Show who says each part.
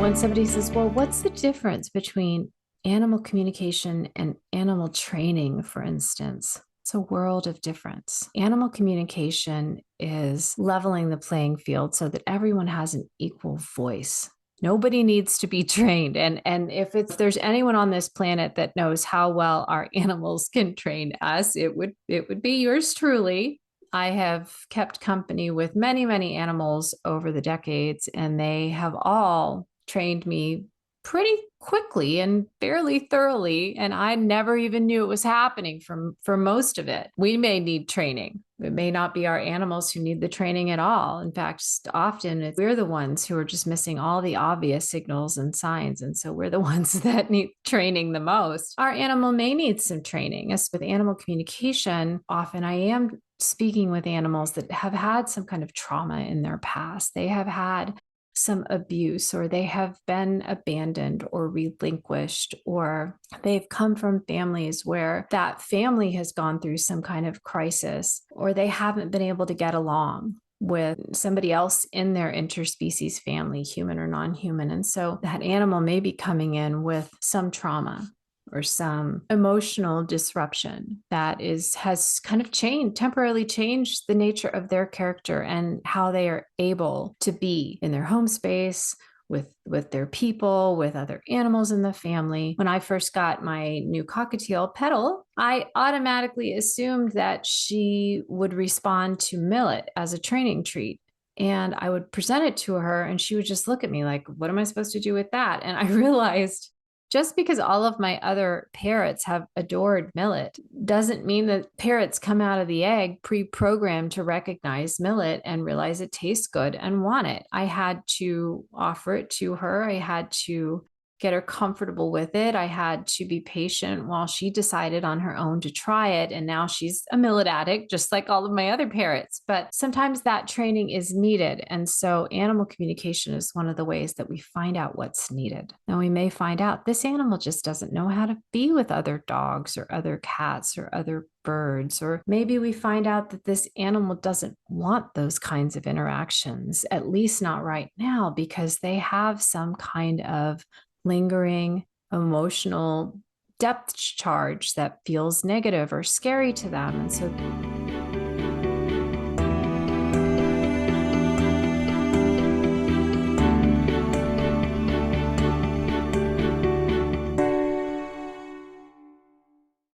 Speaker 1: when somebody says, well, what's the difference between animal communication and animal training, for instance? It's a world of difference. Animal communication is leveling the playing field so that everyone has an equal voice. Nobody needs to be trained. And if there's anyone on this planet that knows how well our animals can train us, it would be yours truly. I have kept company with many, many animals over the decades, and they have all trained me pretty quickly and fairly thoroughly. And I never even knew it was happening for most of it. We may need training. It may not be our animals who need the training at all. In fact, often we're the ones who are just missing all the obvious signals and signs. And so we're the ones that need training the most. Our animal may need some training. As with animal communication, often I am speaking with animals that have had some kind of trauma in their past. They have had some abuse, or they have been abandoned or relinquished, or they've come from families where that family has gone through some kind of crisis, or they haven't been able to get along with somebody else in their interspecies family, human or non-human. And so that animal may be coming in with some trauma or some emotional disruption that has kind of temporarily changed the nature of their character and how they are able to be in their home space, with their people, with other animals in the family. When I first got my new cockatiel, Petal, I automatically assumed that she would respond to millet as a training treat. And I would present it to her, and she would just look at me like, what am I supposed to do with that? And I realized, just because all of my other parrots have adored millet doesn't mean that parrots come out of the egg pre-programmed to recognize millet and realize it tastes good and want it. I had to offer it to her. I had to get her comfortable with it. I had to be patient while she decided on her own to try it. And now she's a millet addict, just like all of my other parrots. But sometimes that training is needed. And so animal communication is one of the ways that we find out what's needed. Now, we may find out this animal just doesn't know how to be with other dogs or other cats or other birds, or maybe we find out that this animal doesn't want those kinds of interactions, at least not right now, because they have some kind of lingering emotional depth charge that feels negative or scary to them. And so